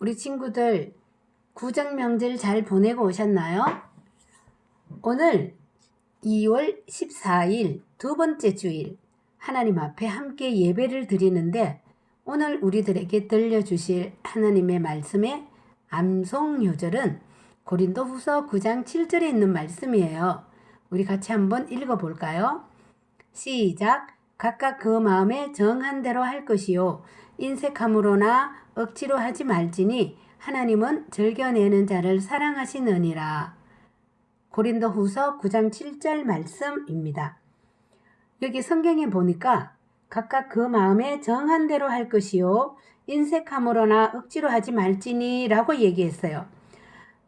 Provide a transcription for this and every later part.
우리 친구들 구정 명절 잘 보내고 오셨나요? 오늘 2월 14일 두 번째 주일 하나님 앞에 함께 예배를 드리는데 오늘 우리들에게 들려주실 하나님의 말씀의 암송 요절은 고린도후서 9장 7절에 있는 말씀이에요. 우리 같이 한번 읽어볼까요? 시작. 각각 그 마음에 정한 대로 할 것이요 인색함으로나 억지로 하지 말지니 하나님은 즐겨내는 자를 사랑하시느니라. 고린도후서 9장 7절 말씀입니다. 여기 성경에 보니까 각각 그 마음에 정한 대로 할 것이요 인색함으로나 억지로 하지 말지니 라고 얘기했어요.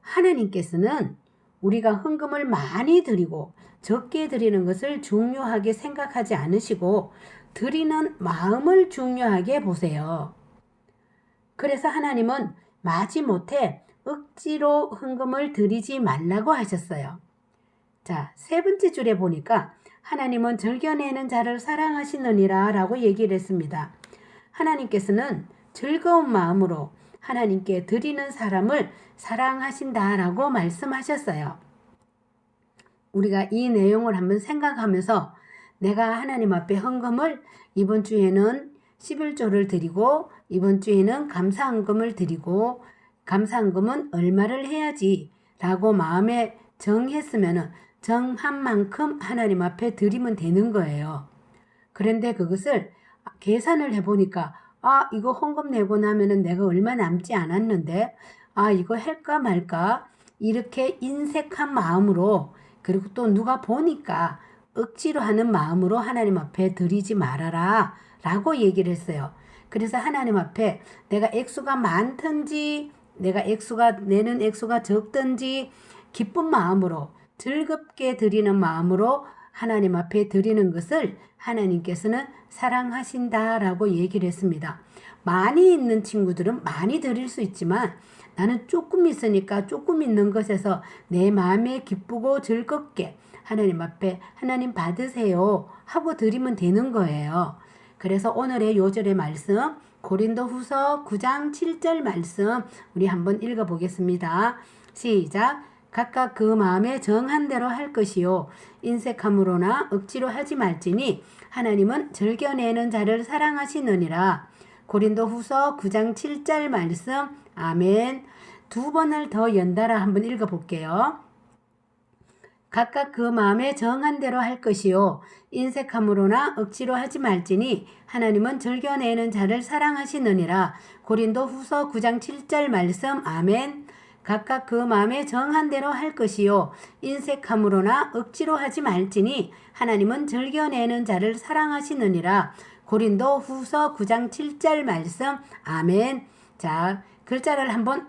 하나님께서는 우리가 헌금을 많이 드리고 적게 드리는 것을 중요하게 생각하지 않으시고 드리는 마음을 중요하게 보세요. 그래서 하나님은 마지못해 억지로 헌금을 드리지 말라고 하셨어요. 자, 세 번째 줄에 보니까 하나님은 즐겨내는 자를 사랑하시느니라 라고 얘기를 했습니다. 하나님께서는 즐거운 마음으로 하나님께 드리는 사람을 사랑하신다라고 말씀하셨어요. 우리가 이 내용을 한번 생각하면서 내가 하나님 앞에 헌금을 이번 주에는 11조를 드리고 이번 주에는 감사헌금을 드리고 감사헌금은 얼마를 해야지 라고 마음에 정했으면 정한 만큼 하나님 앞에 드리면 되는 거예요. 그런데 그것을 계산을 해보니까 이거 헌금 내고 나면은 내가 얼마 남지 않았는데 이거 할까 말까 이렇게 인색한 마음으로 그리고 또 누가 보니까 억지로 하는 마음으로 하나님 앞에 드리지 말아라 라고 얘기를 했어요. 그래서 하나님 앞에 내가 액수가 많든지 내가 내는 액수가 적든지 기쁜 마음으로 즐겁게 드리는 마음으로 하나님 앞에 드리는 것을 하나님께서는 사랑하신다라고 얘기를 했습니다. 많이 있는 친구들은 많이 드릴 수 있지만 나는 조금 있으니까 조금 있는 것에서 내 마음에 기쁘고 즐겁게 하나님 앞에 하나님 받으세요 하고 드리면 되는 거예요. 그래서 오늘의 요절의 말씀 고린도후서 9장 7절 말씀 우리 한번 읽어보겠습니다. 시작. 각각 그 마음에 정한 대로 할 것이요 인색함으로나 억지로 하지 말지니 하나님은 즐겨내는 자를 사랑하시느니라. 고린도후서 9장 7절 말씀 아멘. 두 번을 더 연달아 한번 읽어볼게요. 각각 그 마음에 정한 대로 할 것이요 인색함으로나 억지로 하지 말지니 하나님은 즐겨내는 자를 사랑하시느니라. 고린도후서 9장 7절 말씀 아멘. 각각 그 마음에 정한 대로 할 것이요 인색함으로나 억지로 하지 말지니 하나님은 즐겨내는 자를 사랑하시느니라. 고린도후서 9장 7절 말씀 아멘. 자, 글자를 한번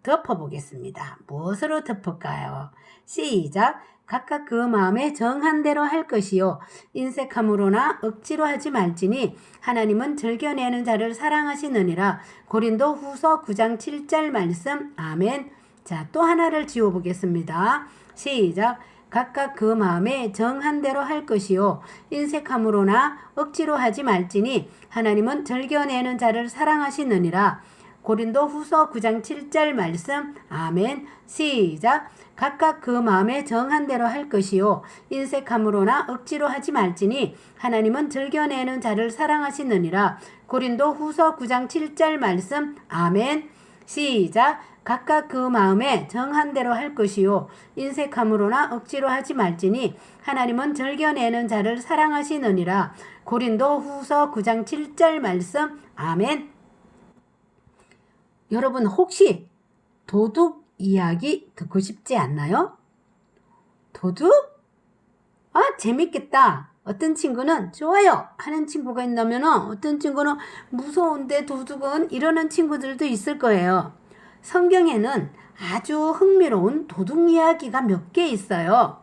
덮어보겠습니다. 무엇으로 덮을까요? 시작. 각각 그 마음에 정한 대로 할 것이요 인색함으로나 억지로 하지 말지니 하나님은 즐겨내는 자를 사랑하시느니라. 고린도후서 9장 7절 말씀 아멘. 자, 또 하나를 지워보겠습니다. 시작. 각각 그 마음에 정한 대로 할 것이요 인색함으로나 억지로 하지 말지니 하나님은 즐겨내는 자를 사랑하시느니라. 고린도후서 9장 7절 말씀 아멘. 시작. 각각 그 마음에 정한 대로 할 것이요 인색함으로나 억지로 하지 말지니 하나님은 즐겨내는 자를 사랑하시느니라. 고린도후서 9장 7절 말씀 아멘. 시작. 각각 그 마음에 정한 대로 할 것이요 인색함으로나 억지로 하지 말지니 하나님은 즐겨내는 자를 사랑하시느니라. 고린도후서 9장 7절 말씀 아멘. 여러분 혹시 도둑 이야기 듣고 싶지 않나요? 도둑? 재밌겠다. 어떤 친구는 좋아요 하는 친구가 있다면 어떤 친구는 무서운데 도둑은 이러는 친구들도 있을 거예요. 성경에는 아주 흥미로운 도둑 이야기가 몇 개 있어요.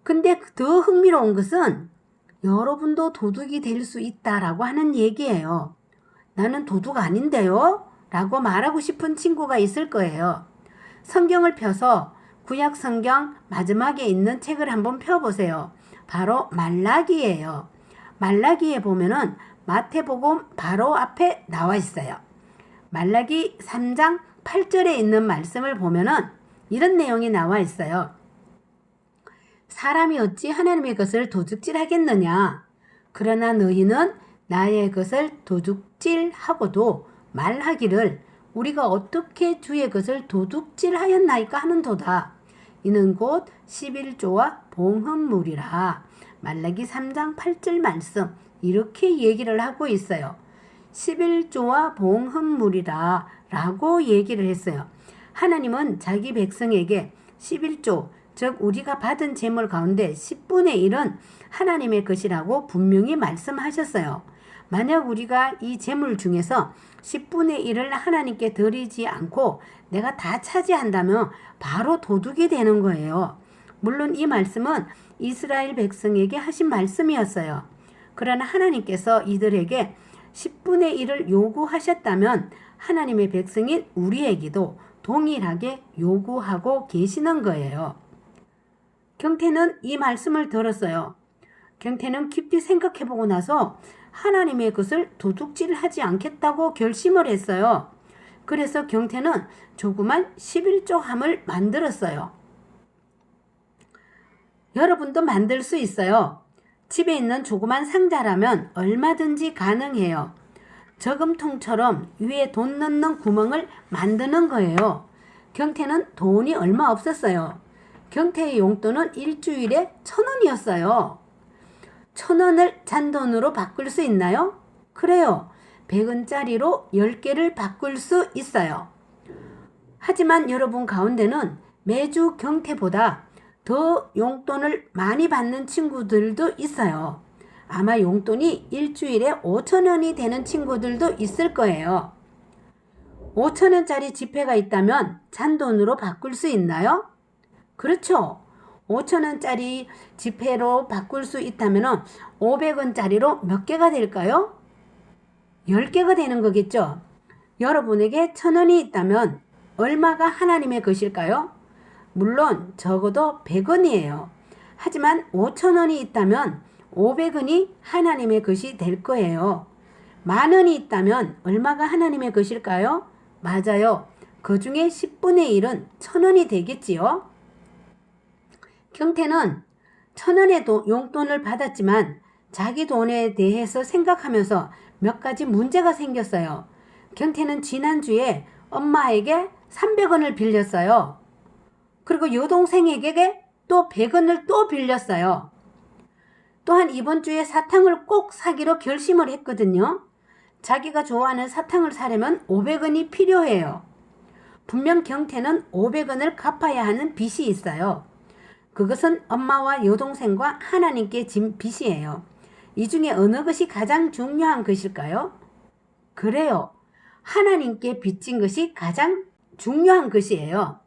근데 더 흥미로운 것은 여러분도 도둑이 될 수 있다라고 하는 얘기예요. 나는 도둑 아닌데요? 라고 말하고 싶은 친구가 있을 거예요. 성경을 펴서 구약 성경 마지막에 있는 책을 한번 펴보세요. 바로 말라기예요. 말라기에 보면은 마태복음 바로 앞에 나와 있어요. 말라기 3장 8절에 있는 말씀을 보면은 이런 내용이 나와 있어요. 사람이 어찌 하나님의 것을 도둑질하겠느냐? 그러나 너희는 나의 것을 도둑질하고도 말하기를 우리가 어떻게 주의 것을 도둑질하였나이까 하는도다. 이는 곧 11조와 봉헌물이라. 말라기 3장 8절 말씀 이렇게 얘기를 하고 있어요. 11조와 봉헌물이라 라고 얘기를 했어요. 하나님은 자기 백성에게 11조 즉 우리가 받은 재물 가운데 10분의 1은 하나님의 것이라고 분명히 말씀하셨어요. 만약 우리가 이 재물 중에서 10분의 1을 하나님께 드리지 않고 내가 다 차지한다면 바로 도둑이 되는 거예요. 물론 이 말씀은 이스라엘 백성에게 하신 말씀이었어요. 그러나 하나님께서 이들에게 10분의 1을 요구하셨다면 하나님의 백성인 우리에게도 동일하게 요구하고 계시는 거예요. 경태는 이 말씀을 들었어요. 경태는 깊이 생각해보고 나서 하나님의 것을 도둑질하지 않겠다고 결심을 했어요. 그래서 경태는 조그만 11조함을 만들었어요. 여러분도 만들 수 있어요. 집에 있는 조그만 상자라면 얼마든지 가능해요. 저금통처럼 위에 돈 넣는 구멍을 만드는 거예요. 경태는 돈이 얼마 없었어요. 경태의 용돈은 일주일에 1,000원이었어요. 1,000원을 잔돈으로 바꿀 수 있나요? 그래요. 100원짜리로 10개를 바꿀 수 있어요. 하지만 여러분 가운데는 매주 경태보다 더 용돈을 많이 받는 친구들도 있어요. 아마 용돈이 일주일에 5,000원이 되는 친구들도 있을 거예요. 5,000원짜리 지폐가 있다면 잔돈으로 바꿀 수 있나요? 그렇죠. 5,000원짜리 지폐로 바꿀 수 있다면 500원짜리로 몇 개가 될까요? 10개가 되는 거겠죠. 여러분에게 1,000원이 있다면 얼마가 하나님의 것일까요? 물론 적어도 100원이에요. 하지만 5,000원이 있다면 500원이 하나님의 것이 될 거예요. 10,000원이 있다면 얼마가 하나님의 것일까요? 맞아요. 그 중에 10분의 1은 1,000원이 되겠지요. 경태는 1,000원의 용돈을 받았지만 자기 돈에 대해서 생각하면서 몇 가지 문제가 생겼어요. 경태는 지난주에 엄마에게 300원을 빌렸어요. 그리고 여동생에게 또 100원을 또 빌렸어요. 또한 이번 주에 사탕을 꼭 사기로 결심을 했거든요. 자기가 좋아하는 사탕을 사려면 500원이 필요해요. 분명 경태는 500원을 갚아야 하는 빚이 있어요. 그것은 엄마와 여동생과 하나님께 진 빚이에요. 이 중에 어느 것이 가장 중요한 것일까요? 그래요. 하나님께 빚진 것이 가장 중요한 것이에요.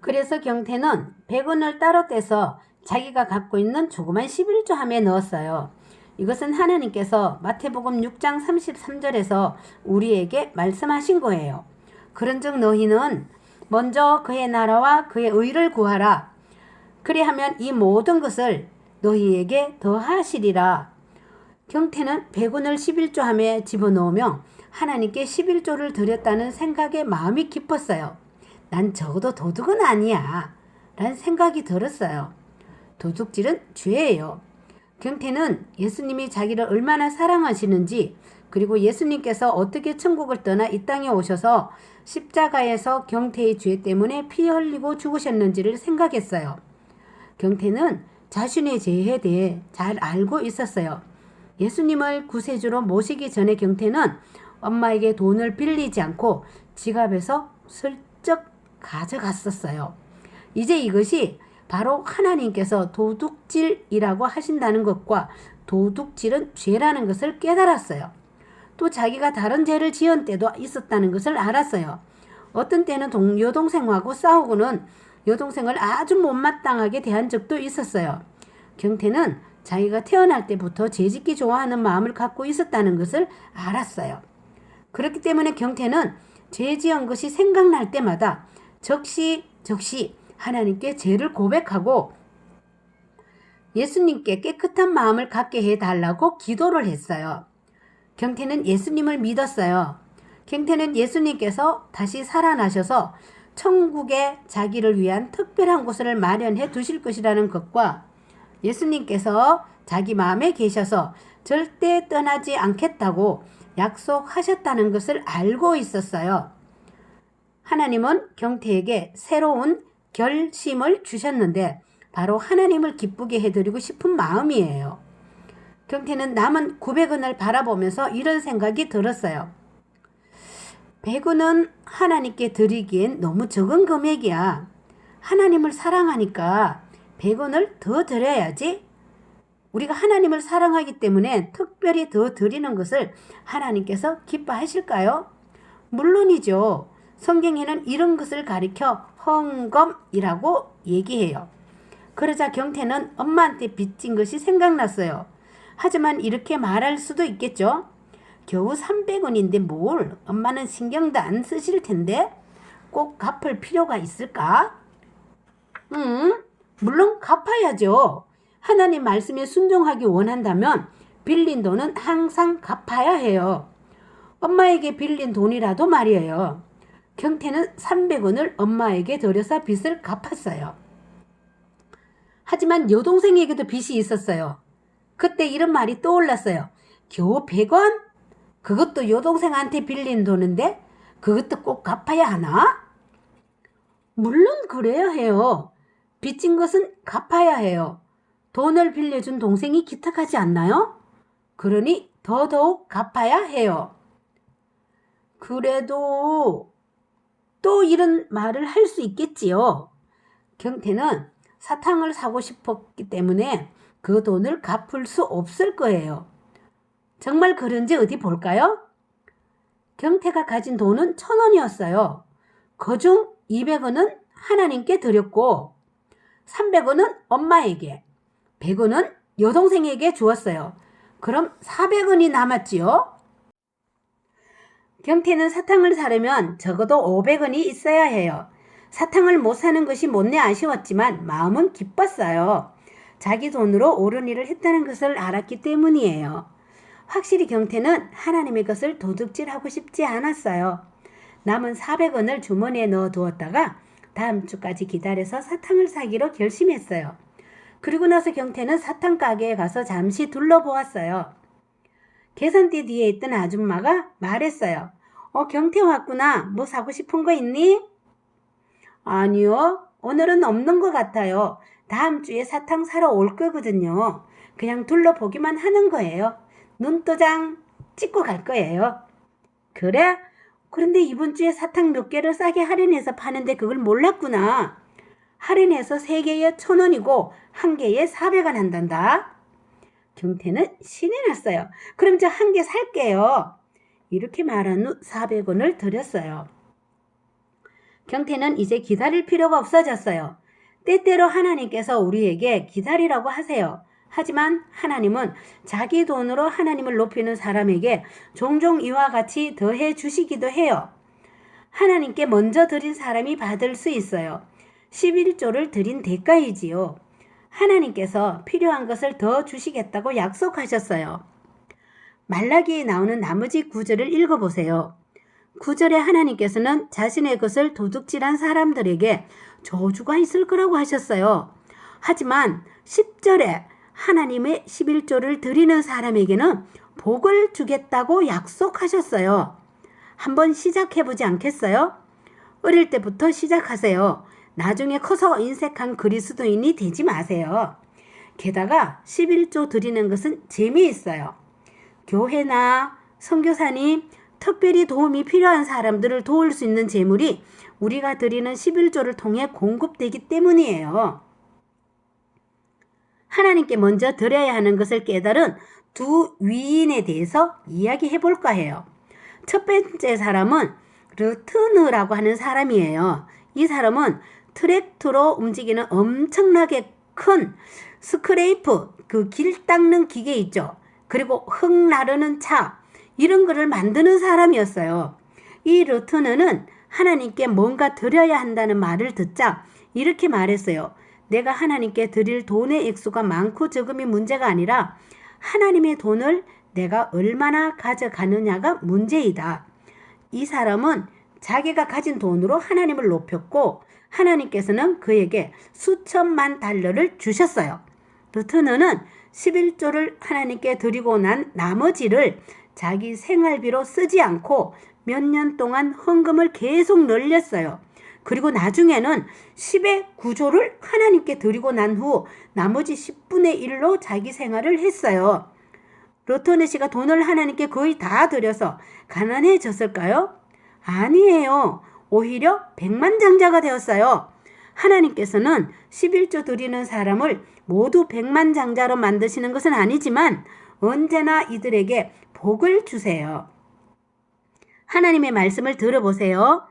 그래서 경태는 100원을 따로 떼서 자기가 갖고 있는 조그만 11조함에 넣었어요. 이것은 하나님께서 마태복음 6장 33절에서 우리에게 말씀하신 거예요. 그런즉 너희는 먼저 그의 나라와 그의 의를 구하라. 그리하면 이 모든 것을 너희에게 더하시리라. 경태는 100원을 11조함에 집어넣으며 하나님께 11조를 드렸다는 생각에 마음이 깊었어요. 난 적어도 도둑은 아니야 라는 생각이 들었어요. 도둑질은 죄예요. 경태는 예수님이 자기를 얼마나 사랑하시는지 그리고 예수님께서 어떻게 천국을 떠나 이 땅에 오셔서 십자가에서 경태의 죄 때문에 피 흘리고 죽으셨는지를 생각했어요. 경태는 자신의 죄에 대해 잘 알고 있었어요. 예수님을 구세주로 모시기 전에 경태는 엄마에게 돈을 빌리지 않고 지갑에서 슬쩍 가져갔었어요. 이제 이것이 바로 하나님께서 도둑질이라고 하신다는 것과 도둑질은 죄라는 것을 깨달았어요. 또 자기가 다른 죄를 지은 때도 있었다는 것을 알았어요. 어떤 때는 여동생하고 싸우고는 여동생을 아주 못마땅하게 대한 적도 있었어요. 경태는 자기가 태어날 때부터 죄짓기 좋아하는 마음을 갖고 있었다는 것을 알았어요. 그렇기 때문에 경태는 죄 지은 것이 생각날 때마다 적시 하나님께 죄를 고백하고 예수님께 깨끗한 마음을 갖게 해달라고 기도를 했어요. 경태는 예수님을 믿었어요. 경태는 예수님께서 다시 살아나셔서 천국에 자기를 위한 특별한 곳을 마련해 두실 것이라는 것과 예수님께서 자기 마음에 계셔서 절대 떠나지 않겠다고 약속하셨다는 것을 알고 있었어요. 하나님은 경태에게 새로운 결심을 주셨는데 바로 하나님을 기쁘게 해드리고 싶은 마음이에요. 경태는 남은 900원을 바라보면서 이런 생각이 들었어요. 100원은 하나님께 드리기엔 너무 적은 금액이야. 하나님을 사랑하니까 100원을 더 드려야지. 우리가 하나님을 사랑하기 때문에 특별히 더 드리는 것을 하나님께서 기뻐하실까요? 물론이죠. 성경에는 이런 것을 가리켜 헌금이라고 얘기해요. 그러자 경태는 엄마한테 빚진 것이 생각났어요. 하지만 이렇게 말할 수도 있겠죠. 겨우 300원인데 뭘 엄마는 신경도 안 쓰실 텐데 꼭 갚을 필요가 있을까? 물론 갚아야죠. 하나님 말씀에 순종하기 원한다면 빌린 돈은 항상 갚아야 해요. 엄마에게 빌린 돈이라도 말이에요. 경태는 300원을 엄마에게 드려서 빚을 갚았어요. 하지만 여동생에게도 빚이 있었어요. 그때 이런 말이 떠올랐어요. 겨우 100원? 그것도 여동생한테 빌린 돈인데 그것도 꼭 갚아야 하나? 물론 그래야 해요. 빚진 것은 갚아야 해요. 돈을 빌려준 동생이 기특하지 않나요? 그러니 더더욱 갚아야 해요. 그래도 또 이런 말을 할 수 있겠지요. 경태는 사탕을 사고 싶었기 때문에 그 돈을 갚을 수 없을 거예요. 정말 그런지 어디 볼까요? 경태가 가진 돈은 1,000원이었어요. 그중 200원은 하나님께 드렸고 300원은 엄마에게, 100원은 여동생에게 주었어요. 그럼 400원이 남았지요? 경태는 사탕을 사려면 적어도 500원이 있어야 해요. 사탕을 못 사는 것이 못내 아쉬웠지만 마음은 기뻤어요. 자기 돈으로 옳은 일을 했다는 것을 알았기 때문이에요. 확실히 경태는 하나님의 것을 도둑질하고 싶지 않았어요. 남은 400원을 주머니에 넣어 두었다가 다음 주까지 기다려서 사탕을 사기로 결심했어요. 그리고 나서 경태는 사탕 가게에 가서 잠시 둘러보았어요. 계산대 뒤에 있던 아줌마가 말했어요. 경태 왔구나. 뭐 사고 싶은 거 있니? 아니요. 오늘은 없는 것 같아요. 다음 주에 사탕 사러 올 거거든요. 그냥 둘러보기만 하는 거예요. 눈도장 찍고 갈 거예요. 그래? 그런데 이번 주에 사탕 몇 개를 싸게 할인해서 파는데 그걸 몰랐구나. 할인해서 3개에 1,000원이고 1개에 400원 한단다. 경태는 신이 났어요. 그럼 저 1개 살게요. 이렇게 말한 후 400원을 드렸어요. 경태는 이제 기다릴 필요가 없어졌어요. 때때로 하나님께서 우리에게 기다리라고 하세요. 하지만 하나님은 자기 돈으로 하나님을 높이는 사람에게 종종 이와 같이 더해 주시기도 해요. 하나님께 먼저 드린 사람이 받을 수 있어요. 11조를 드린 대가이지요. 하나님께서 필요한 것을 더 주시겠다고 약속하셨어요. 말라기에 나오는 나머지 구절을 읽어보세요. 9절에 하나님께서는 자신의 것을 도둑질한 사람들에게 저주가 있을 거라고 하셨어요. 하지만 10절에 하나님의 11조를 드리는 사람에게는 복을 주겠다고 약속하셨어요. 한번 시작해보지 않겠어요? 어릴 때부터 시작하세요. 나중에 커서 인색한 그리스도인이 되지 마세요. 게다가 11조 드리는 것은 재미있어요. 교회나 선교사님, 특별히 도움이 필요한 사람들을 도울 수 있는 재물이 우리가 드리는 11조를 통해 공급되기 때문이에요. 하나님께 먼저 드려야 하는 것을 깨달은 두 위인에 대해서 이야기해 볼까 해요. 첫 번째 사람은 르트느라고 하는 사람이에요. 이 사람은 트랙터로 움직이는 엄청나게 큰 스크레이프, 그 길 닦는 기계 있죠. 그리고 흙 나르는 차, 이런 거를 만드는 사람이었어요. 이 르트느는 하나님께 뭔가 드려야 한다는 말을 듣자 이렇게 말했어요. 내가 하나님께 드릴 돈의 액수가 많고 적음이 문제가 아니라 하나님의 돈을 내가 얼마나 가져가느냐가 문제이다. 이 사람은 자기가 가진 돈으로 하나님을 높였고 하나님께서는 그에게 수천만 달러를 주셨어요. 루터는 11조를 하나님께 드리고 난 나머지를 자기 생활비로 쓰지 않고 몇 년 동안 헌금을 계속 늘렸어요. 그리고 나중에는 10의 9조를 하나님께 드리고 난 후 나머지 10분의 1로 자기 생활을 했어요. 루터네 씨가 돈을 하나님께 거의 다 드려서 가난해졌을까요? 아니에요. 오히려 백만장자가 되었어요. 하나님께서는 11조 드리는 사람을 모두 백만장자로 만드시는 것은 아니지만 언제나 이들에게 복을 주세요. 하나님의 말씀을 들어보세요.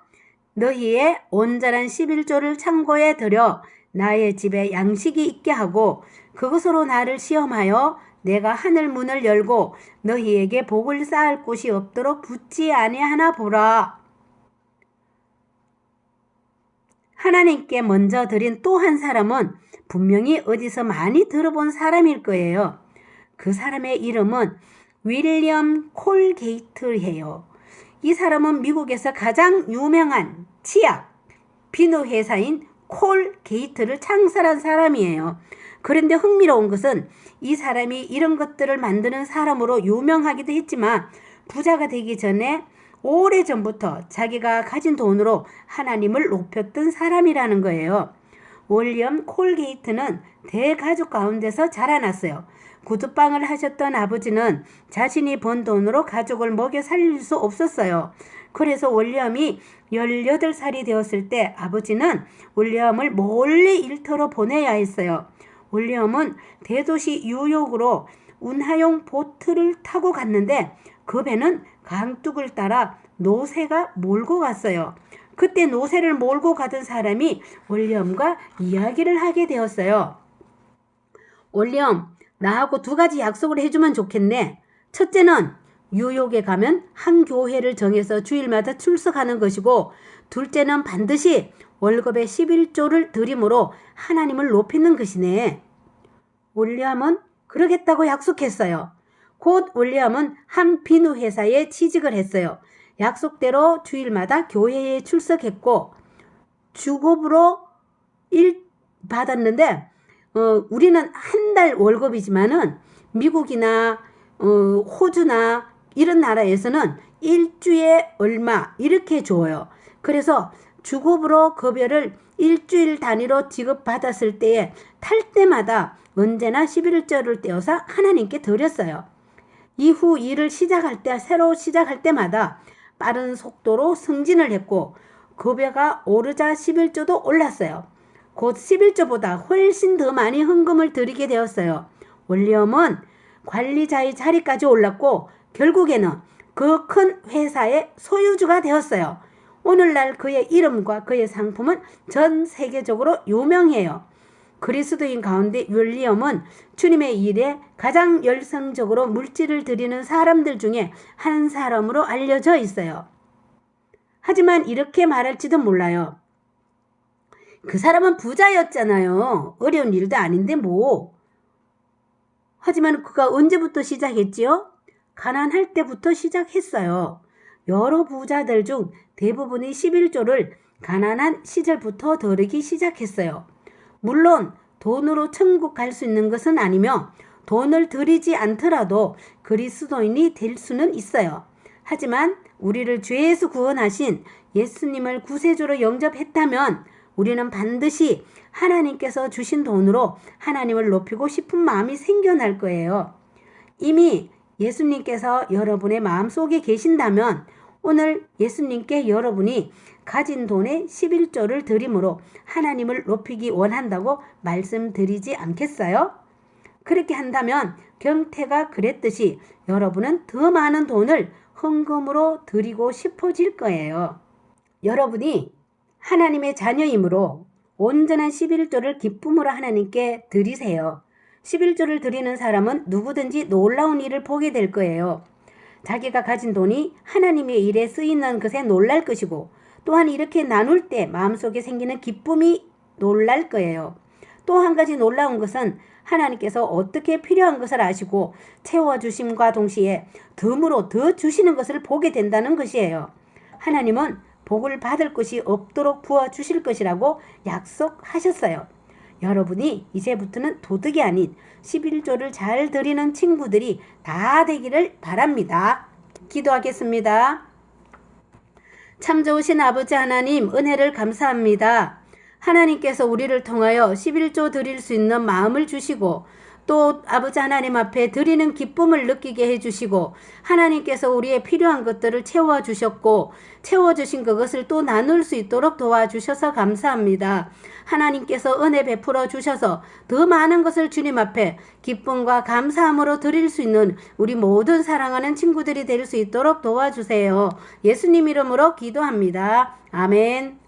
너희의 온전한 11조를 창고에 들여 나의 집에 양식이 있게 하고 그것으로 나를 시험하여 내가 하늘 문을 열고 너희에게 복을 쌓을 곳이 없도록 붙지 아니하나 보라. 하나님께 먼저 드린 또 한 사람은 분명히 어디서 많이 들어본 사람일 거예요. 그 사람의 이름은 윌리엄 콜게이트예요. 이 사람은 미국에서 가장 유명한 치약, 비누 회사인 콜게이트를 창설한 사람이에요. 그런데 흥미로운 것은 이 사람이 이런 것들을 만드는 사람으로 유명하기도 했지만 부자가 되기 전에 오래전부터 자기가 가진 돈으로 하나님을 높였던 사람이라는 거예요. 윌리엄 콜게이트는 대가족 가운데서 자라났어요. 구두방을 하셨던 아버지는 자신이 번 돈으로 가족을 먹여 살릴 수 없었어요. 그래서 윌리엄이 18살이 되었을 때 아버지는 윌리엄을 몰래 일터로 보내야 했어요. 윌리엄은 대도시 뉴욕으로 운하용 보트를 타고 갔는데 그 배는 강둑을 따라 노새가 몰고 갔어요. 그때 노새를 몰고 가던 사람이 윌리엄과 이야기를 하게 되었어요. 윌리엄, 나하고 2가지 약속을 해주면 좋겠네. 첫째는 뉴욕에 가면 한 교회를 정해서 주일마다 출석하는 것이고 둘째는 반드시 월급의 11조를 드림으로 하나님을 높이는 것이네. 윌리엄은 그러겠다고 약속했어요. 곧 윌리엄은 한 비누 회사에 취직을 했어요. 약속대로 주일마다 교회에 출석했고 주급으로 받았는데 우리는 한 달 월급이지만은 미국이나 호주나 이런 나라에서는 일주에 얼마 이렇게 줘요. 그래서 주급으로 급여를 일주일 단위로 지급받았을 때에 탈 때마다 언제나 11조를 떼어서 하나님께 드렸어요. 이후 일을 새로 시작할 때마다 빠른 속도로 승진을 했고 급여가 오르자 11조도 올랐어요. 곧 11조보다 훨씬 더 많이 헌금을 드리게 되었어요. 윌리엄은 관리자의 자리까지 올랐고 결국에는 그 큰 회사의 소유주가 되었어요. 오늘날 그의 이름과 그의 상품은 전 세계적으로 유명해요. 그리스도인 가운데 윌리엄은 주님의 일에 가장 열성적으로 물질을 드리는 사람들 중에 한 사람으로 알려져 있어요. 하지만 이렇게 말할지도 몰라요. 그 사람은 부자였잖아요. 어려운 일도 아닌데 뭐. 하지만 그가 언제부터 시작했지요? 가난할 때부터 시작했어요. 여러 부자들 중 대부분이 11조를 가난한 시절부터 드리기 시작했어요. 물론 돈으로 천국 갈 수 있는 것은 아니며 돈을 드리지 않더라도 그리스도인이 될 수는 있어요. 하지만 우리를 죄에서 구원하신 예수님을 구세주로 영접했다면 우리는 반드시 하나님께서 주신 돈으로 하나님을 높이고 싶은 마음이 생겨날 거예요. 이미 예수님께서 여러분의 마음속에 계신다면 오늘 예수님께 여러분이 가진 돈의 11조를 드림으로 하나님을 높이기 원한다고 말씀드리지 않겠어요? 그렇게 한다면 경태가 그랬듯이 여러분은 더 많은 돈을 헌금으로 드리고 싶어질 거예요. 여러분이 하나님의 자녀이므로 온전한 11조를 기쁨으로 하나님께 드리세요. 11조를 드리는 사람은 누구든지 놀라운 일을 보게 될 거예요. 자기가 가진 돈이 하나님의 일에 쓰이는 것에 놀랄 것이고 또한 이렇게 나눌 때 마음속에 생기는 기쁨이 놀랄 거예요. 또 한 가지 놀라운 것은 하나님께서 어떻게 필요한 것을 아시고 채워주심과 동시에 덤으로 더 주시는 것을 보게 된다는 것이에요. 하나님은 복을 받을 것이 없도록 부어주실 것이라고 약속하셨어요. 여러분이 이제부터는 도둑이 아닌 11조를 잘 드리는 친구들이 다 되기를 바랍니다. 기도하겠습니다. 참 좋으신 아버지 하나님, 은혜를 감사합니다. 하나님께서 우리를 통하여 11조 드릴 수 있는 마음을 주시고 또 아버지 하나님 앞에 드리는 기쁨을 느끼게 해주시고 하나님께서 우리의 필요한 것들을 채워주셨고 채워주신 그것을 또 나눌 수 있도록 도와주셔서 감사합니다. 하나님께서 은혜 베풀어 주셔서 더 많은 것을 주님 앞에 기쁨과 감사함으로 드릴 수 있는 우리 모든 사랑하는 친구들이 될 수 있도록 도와주세요. 예수님 이름으로 기도합니다. 아멘.